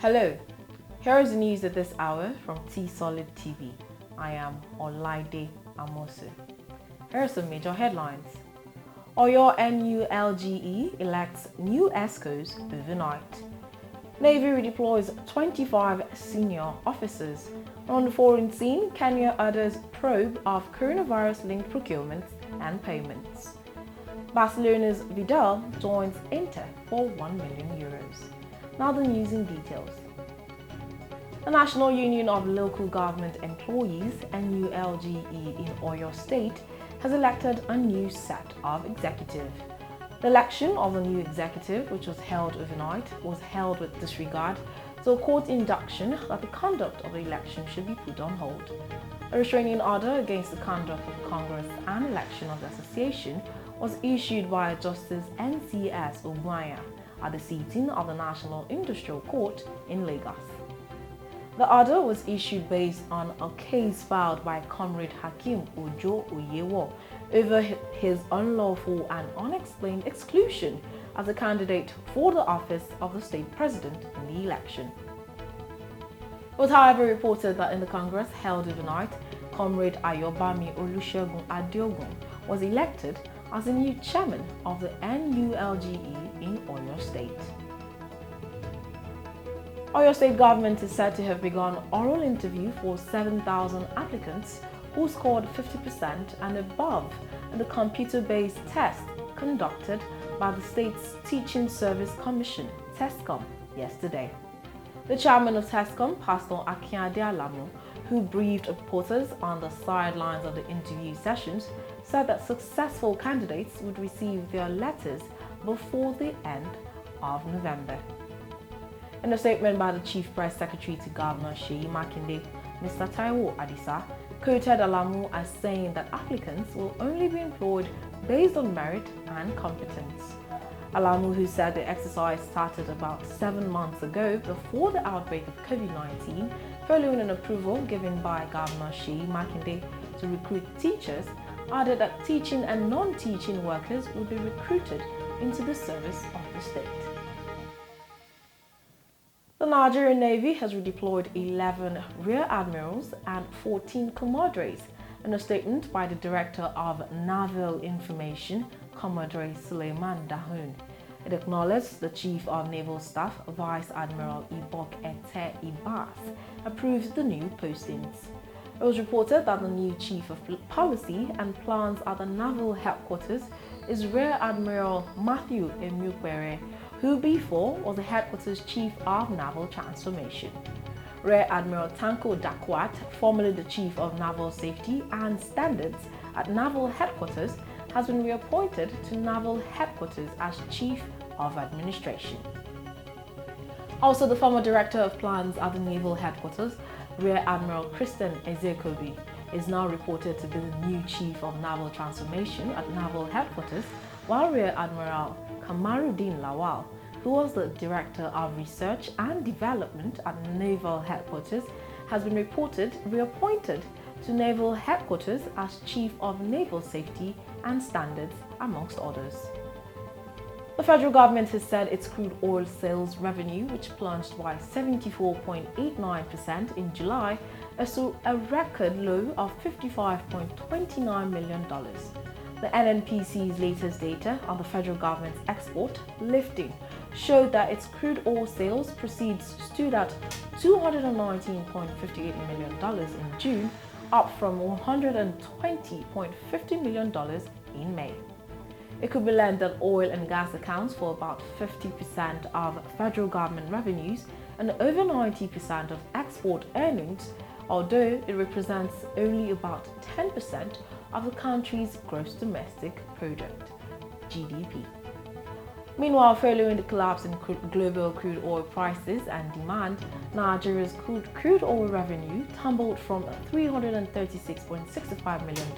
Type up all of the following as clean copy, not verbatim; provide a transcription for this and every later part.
Hello, here is the news at this hour from Tstv. I am Olaide Amosu. Here are some major headlines. Oyo NULGE elects new EXCOS overnight. Navy redeploys 25 senior officers. On the foreign scene, Kenya orders probe of coronavirus-linked procurements and payments. Barcelona's VIDAL joins Inter for €1 million. Now the news in details. The National Union of Local Government Employees, NULGE, in Oyo State has elected a new set of executive. The election of the new executive, which was held overnight, was held with disregard to a court injunction that the conduct of the election should be put on hold. A restraining order against the conduct of the Congress and election of the association was issued by Justice NCS Ogbanya at the sitting of the National Industrial Court in Lagos. The order was issued based on a case filed by Comrade Hakeem Ojo Oyewo over his unlawful and unexplained exclusion as a candidate for the office of the state president in the election. It was however reported that in the Congress held overnight, Comrade Ayobami Olusegun Adeogun was elected as the new chairman of the NULGE in Oyo State. Oyo State government is said to have begun oral interview for 7,000 applicants who scored 50% and above in the computer-based test conducted by the state's Teaching Service Commission, TESCOM, yesterday. The chairman of TESCOM, Pastor Akinade Alamu, who briefed reporters on the sidelines of the interview sessions, said that successful candidates would receive their letters before the end of November. In a statement by the Chief Press Secretary to Governor Seyi Makinde, Mr. Taiwo Adisa quoted Alamu as saying that applicants will only be employed based on merit and competence. Alamu, who said the exercise started about 7 months ago before the outbreak of COVID-19, following an approval given by Governor Seyi Makinde to recruit teachers, added that teaching and non-teaching workers would be recruited into the service of the state. The Nigerian Navy has redeployed 11 rear admirals and 14 commodores in a statement by the Director of Naval Information, Commodore Suleiman Dahun. It acknowledged the Chief of Naval Staff, Vice Admiral Ibok Ete Ibas, approved the new postings. It was reported that the new Chief of Policy and Plans at the Naval Headquarters is Rear Admiral Matthew Emukwere, who before was the Headquarters Chief of Naval Transformation. Rear Admiral Tanko Dakwat, formerly the Chief of Naval Safety and Standards at Naval Headquarters, has been reappointed to Naval Headquarters as Chief of Administration. Also, the former Director of Plans at the Naval Headquarters, Rear Admiral Christian Ezekobi, is now reported to be the new Chief of Naval Transformation at Naval Headquarters, while Rear Admiral Kamaruddin Lawal, who was the Director of Research and Development at Naval Headquarters, has been reappointed to Naval Headquarters as Chief of Naval Safety and Standards, amongst others. The federal government has said its crude oil sales revenue, which plunged by 74.89% in July, is to a record low of $55.29 million. The NNPC's latest data on the federal government's export lifting showed that its crude oil sales proceeds stood at $219.58 million in June, up from $120.50 million in May. It could be learned that oil and gas accounts for about 50% of federal government revenues and over 90% of export earnings, although it represents only about 10% of the country's gross domestic product, GDP. Meanwhile, following the collapse in global crude oil prices and demand, Nigeria's crude oil revenue tumbled from $336.65 million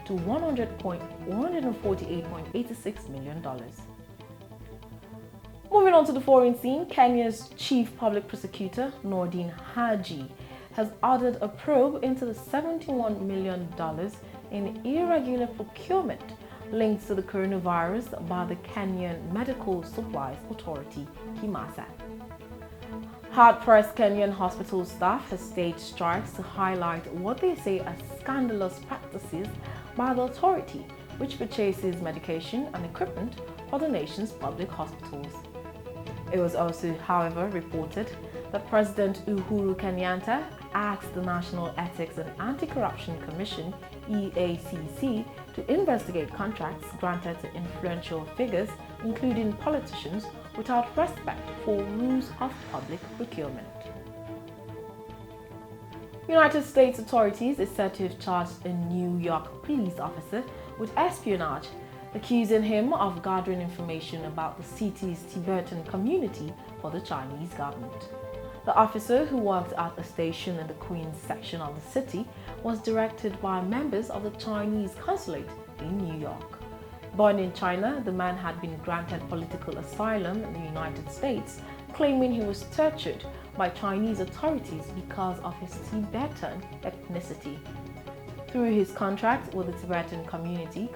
to $148.86 million. Moving on to the foreign scene, Kenya's Chief Public Prosecutor, Nordin Haji, has ordered a probe into the $71 million in irregular procurement linked to the coronavirus by the Kenyan Medical Supplies Authority, KIMASA. Hard-pressed Kenyan hospital staff has staged strikes to highlight what they say are scandalous practices by the authority, which purchases medication and equipment for the nation's public hospitals. It was also, however, reported that President Uhuru Kenyatta asked the National Ethics and Anti-Corruption Commission (EACC) to investigate contracts granted to influential figures, including politicians, without respect for rules of public procurement. United States authorities is said to have charged a New York police officer with espionage, accusing him of gathering information about the city's Tibetan community for the Chinese government. The officer, who worked at a station in the Queens section of the city, was directed by members of the Chinese consulate in New York. Born in China, the man had been granted political asylum in the United States, claiming he was tortured by Chinese authorities because of his Tibetan ethnicity. Through his contacts with the Tibetan community,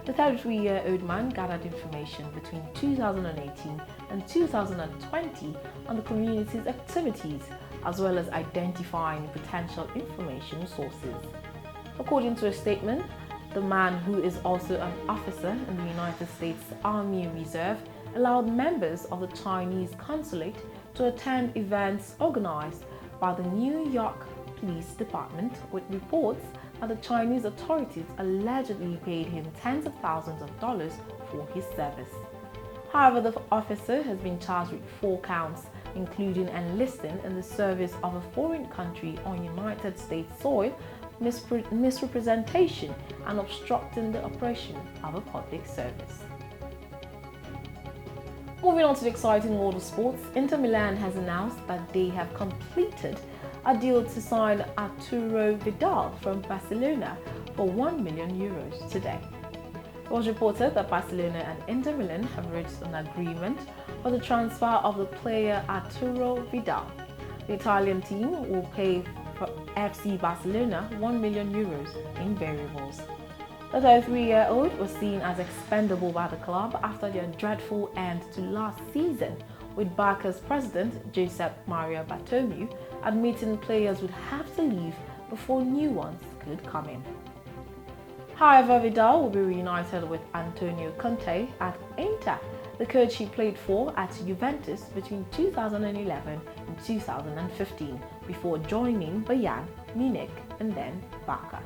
the 33-year-old man gathered information between 2018 and 2020 on the community's activities, as well as identifying potential information sources. According to a statement, the man, who is also an officer in the United States Army Reserve, allowed members of the Chinese consulate to attend events organized by the New York Police Department, with reports that the Chinese authorities allegedly paid him tens of thousands of dollars for his service. However, the officer has been charged with 4 counts, including enlisting in the service of a foreign country on United States soil, misrepresentation, and obstructing the operation of a public service. Moving on to the exciting world of sports, Inter Milan has announced that they have completed a deal to sign Arturo Vidal from Barcelona for €1 million today. It was reported that Barcelona and Inter Milan have reached an agreement for the transfer of the player Arturo Vidal. The Italian team will pay for FC Barcelona €1 million in variables. The 33-year-old was seen as expendable by the club after their dreadful end to last season, with Barca's president, Josep Maria Bartomeu, admitting players would have to leave before new ones could come in. However, Vidal will be reunited with Antonio Conte at Inter, the coach he played for at Juventus between 2011 and 2015, before joining Bayern Munich and then Barca.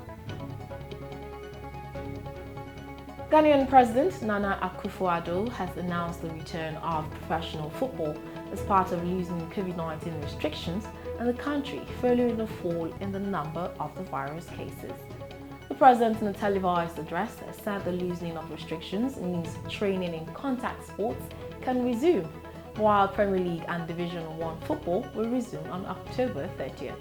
Ghanaian President Nana Akufo-Addo has announced the return of professional football as part of loosening COVID-19 restrictions in the country following a fall in the number of the virus cases. The president, in a televised address, said the loosening of restrictions means training in contact sports can resume, while Premier League and Division 1 football will resume on October 30th.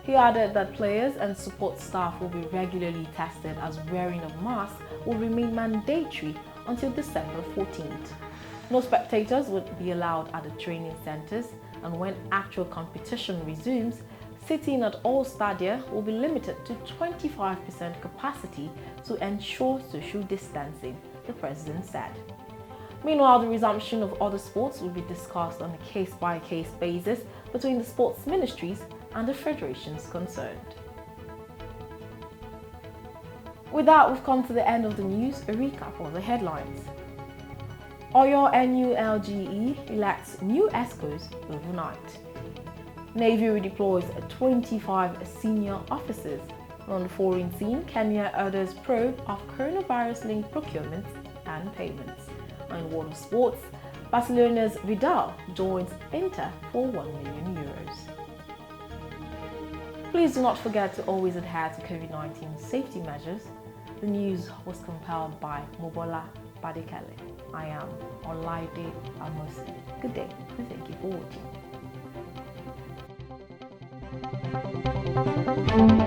He added that players and support staff will be regularly tested, as wearing of masks will remain mandatory until December 14th. No spectators would be allowed at the training centres, and when actual competition resumes, seating at all stadia will be limited to 25% capacity to ensure social distancing, the president said. Meanwhile, the resumption of other sports will be discussed on a case-by-case basis between the sports ministries and the federations concerned. With that, we've come to the end of the news. A recap of the headlines. Oyo NULGE elects new EXCOS overnight. Navy redeploys 25 senior officers. On the foreign scene, Kenya orders probe of coronavirus-linked procurements and payments. In world of sports, Barcelona's Vidal joins Inter for €1 million. Please do not forget to always adhere to COVID-19 safety measures. The news was compiled by Mobola Badekele. I am Olaide Amosi. Good day and thank you for watching.